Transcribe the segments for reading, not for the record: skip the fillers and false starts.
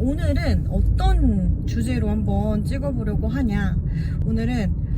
오늘은 어떤 주제로 한번 찍어보려고 하냐. 오늘은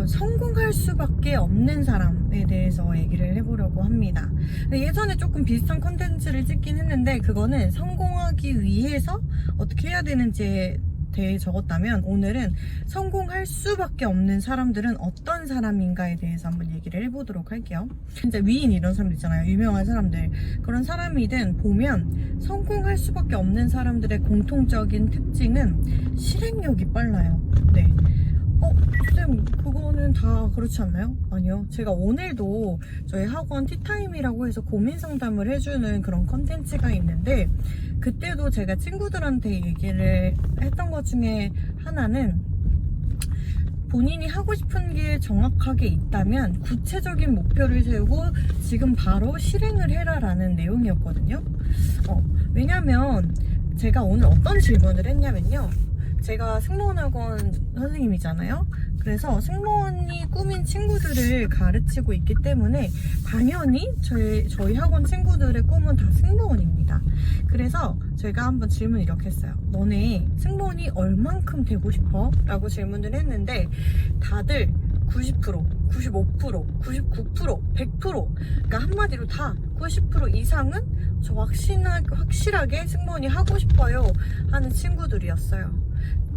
성공할 수밖에 없는 사람에 대해서 얘기를 해보려고 합니다. 예전에 조금 비슷한 컨텐츠를 찍긴 했는데 그거는 성공하기 위해서 어떻게 해야 되는지에 대해 적었다면, 오늘은 성공할 수밖에 없는 사람들은 어떤 사람인가에 대해서 한번 얘기를 해보도록 할게요. 진짜 위인 이런 사람들 있잖아요. 유명한 사람들. 그런 사람이든 보면 성공할 수밖에 없는 사람들의 공통적인 특징은 실행력이 빨라요. 네. 쌤, 그거는 다 그렇지 않나요? 아니요. 제가 오늘도 저희 학원 티타임이라고 해서 고민 상담을 해주는 그런 컨텐츠가 있는데, 그때도 제가 친구들한테 얘기를 했던 것 중에 하나는, 본인이 하고 싶은 게 정확하게 있다면 구체적인 목표를 세우고 지금 바로 실행을 해라 라는 내용이었거든요. 왜냐면 제가 오늘 어떤 질문을 했냐면요, 제가 승무원학원 선생님이잖아요. 그래서 승무원이 꿈인 친구들을 가르치고 있기 때문에 당연히 저희 학원 친구들의 꿈은 다 승무원입니다. 그래서 제가 한번 질문 이렇게 했어요. 너네 승무원이 얼만큼 되고 싶어? 라고 질문을 했는데 다들 90%, 95%, 99%, 100%, 그러니까 한마디로 다 90% 이상은 저 확실하게 승무원이 하고 싶어요 하는 친구들이었어요.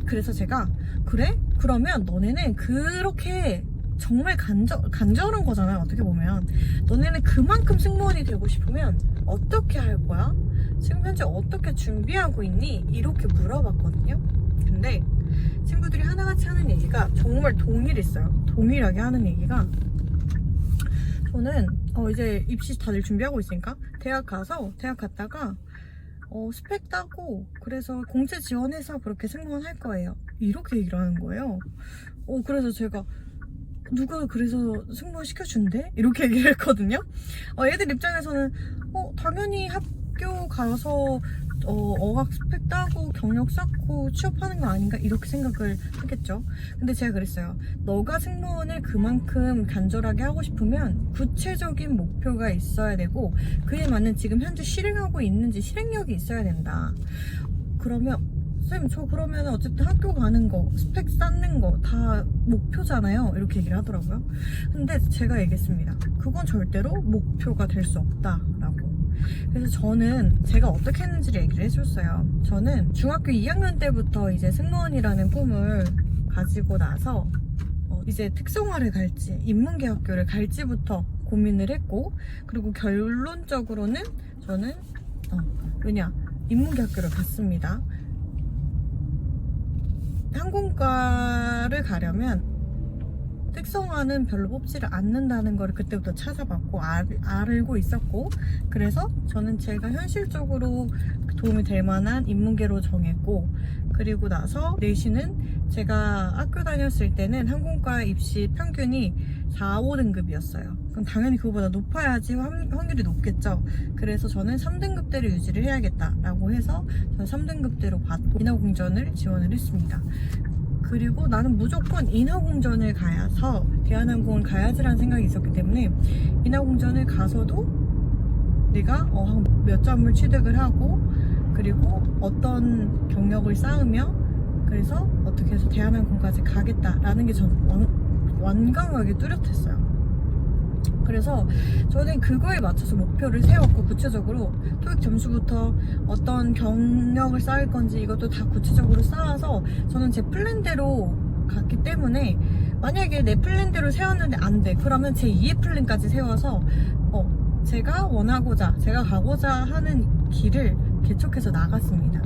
그래서 제가, 그래? 그러면 너네는 그렇게 정말 간절한 거잖아요. 어떻게 보면 너네는 그만큼 승무원이 되고 싶으면 어떻게 할 거야? 지금 현재 어떻게 준비하고 있니? 이렇게 물어봤거든요. 근데 친구들이 하나같이 하는 얘기가 정말 동일했어요. 동일하게 하는 얘기가, 저는 이제 입시 다들 준비하고 있으니까 대학 갔다가 스펙 따고 그래서 공채 지원해서 그렇게 승무원 할 거예요. 이렇게 얘기를 하는 거예요. 그래서 제가, 누가 그래서 승무원 시켜준대? 이렇게 얘기를 했거든요. 얘들 입장에서는 당연히 학교 가서 어학 스펙 따고 경력 쌓고 취업하는 거 아닌가 이렇게 생각을 하겠죠. 근데 제가 그랬어요. 너가 승무원을 그만큼 간절하게 하고 싶으면 구체적인 목표가 있어야 되고 그에 맞는 지금 현재 실행하고 있는지 실행력이 있어야 된다. 그러면 쌤, 저 그러면 어쨌든 학교 가는 거, 스펙 쌓는 거 다 목표잖아요. 이렇게 얘기를 하더라고요. 근데 제가 얘기했습니다. 그건 절대로 목표가 될 수 없다라고. 그래서 저는 제가 어떻게 했는지를 얘기를 해줬어요. 저는 중학교 2학년 때부터 이제 승무원이라는 꿈을 가지고 나서 이제 특성화를 갈지 인문계 학교를 갈지부터 고민을 했고, 그리고 결론적으로는 저는 인문계 학교를 갔습니다. 항공과를 가려면 특성화는 별로 뽑지를 않는다는 걸 그때부터 찾아봤고 알고 있었고, 그래서 저는 제가 현실적으로 도움이 될 만한 인문계로 정했고, 그리고 나서 내신은 제가 학교 다녔을 때는 항공과 입시 평균이 4, 5등급이었어요. 그럼 당연히 그거보다 높아야지 확률이 높겠죠. 그래서 저는 3등급대를 유지를 해야겠다라고 해서 저는 3등급대로 받고 인하공전을 지원을 했습니다. 그리고 나는 무조건 인하공전을 가서 대한항공을 가야지라는 생각이 있었기 때문에 인하공전을 가서도 내가 몇 점을 취득을 하고, 그리고 어떤 경력을 쌓으며, 그래서 어떻게 해서 대한항공까지 가겠다라는 게 전 완강하게 뚜렷했어요. 그래서 저는 그거에 맞춰서 목표를 세웠고, 구체적으로 토익 점수부터 어떤 경력을 쌓을 건지 이것도 다 구체적으로 쌓아서 저는 제 플랜대로 갔기 때문에, 만약에 내 플랜대로 세웠는데 안 돼, 그러면 제 2의 플랜까지 세워서 제가 제가 가고자 하는 길을 개척해서 나갔습니다.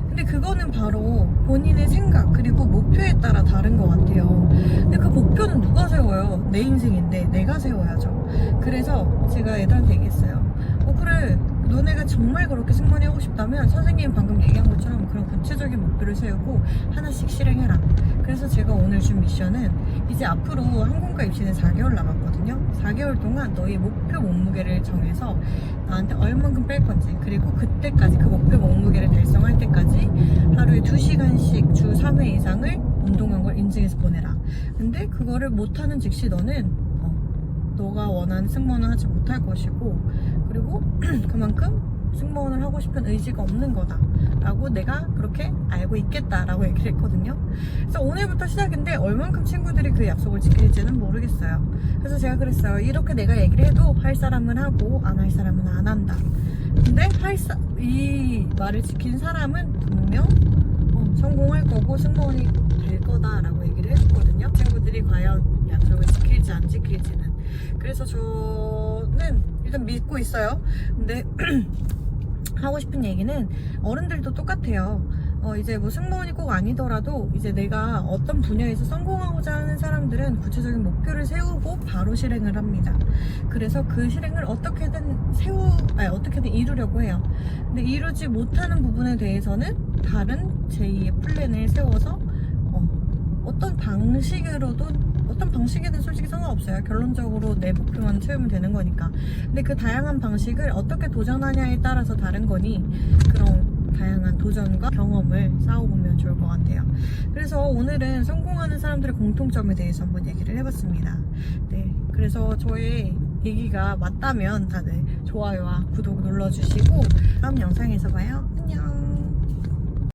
근데 그거는 바로 본인의 생각 그리고 목표에 따라 다른 것 같아요. 근데 그 목표는 누가 세워요? 내 인생인데 내가 세워야죠. 그래서 제가 애들한테 얘기했어요. 그래, 너네가 정말 그렇게 승무원이 하고 싶다면 선생님이 방금 얘기한 것처럼 그런 구체적인 목표를 세우고 하나씩 실행해라. 그래서 제가 오늘 준 미션은, 이제 앞으로 항공과 입시는 4개월 남았거든요. 4개월 동안 너희 목표 몸무게를 정해서 나한테 얼만큼 뺄 건지, 그리고 그때까지 그 목표 몸무게를 달성할 때까지 하루에 2시간씩 주 3회 이상을 운동한 걸 인증해서 보내라. 근데 그거를 못하는 즉시 너는 너가 원하는 승무원은 하지 못할 것이고, 그리고 그만큼 승무원을 하고 싶은 의지가 없는 거다 라고 내가 그렇게 알고 있겠다 라고 얘기를 했거든요. 그래서 오늘부터 시작인데 얼만큼 친구들이 그 약속을 지킬지는 모르겠어요. 그래서 제가 그랬어요. 이렇게 내가 얘기를 해도 할 사람은 하고 안 할 사람은 안 한다. 근데 이 말을 지킨 사람은 분명 성공할 거고 승무원이 될 거다라고 얘기를 해줬거든요. 친구들이 과연 약속을 지킬지 안 지킬지는. 그래서 저는 일단 믿고 있어요. 근데 하고 싶은 얘기는 어른들도 똑같아요. 이제 뭐 승무원이 꼭 아니더라도 이제 내가 어떤 분야에서 성공하고자 하는 사람들은 구체적인 목표를 세우고 바로 실행을 합니다. 그래서 그 실행을 어떻게든 이루려고 해요. 근데 이루지 못하는 부분에 대해서는 다른 제2의 플랜을 세워서 어떤 방식이든 솔직히 상관없어요. 결론적으로 내 목표만 채우면 되는 거니까. 근데 그 다양한 방식을 어떻게 도전하냐에 따라서 다른 거니 그런 다양한 도전과 경험을 쌓아보면 좋을 것 같아요. 그래서 오늘은 성공하는 사람들의 공통점에 대해서 한번 얘기를 해봤습니다. 네, 그래서 저의 얘기가 맞다면 다들 좋아요와 구독 눌러주시고 다음 영상에서 봐요. 안녕.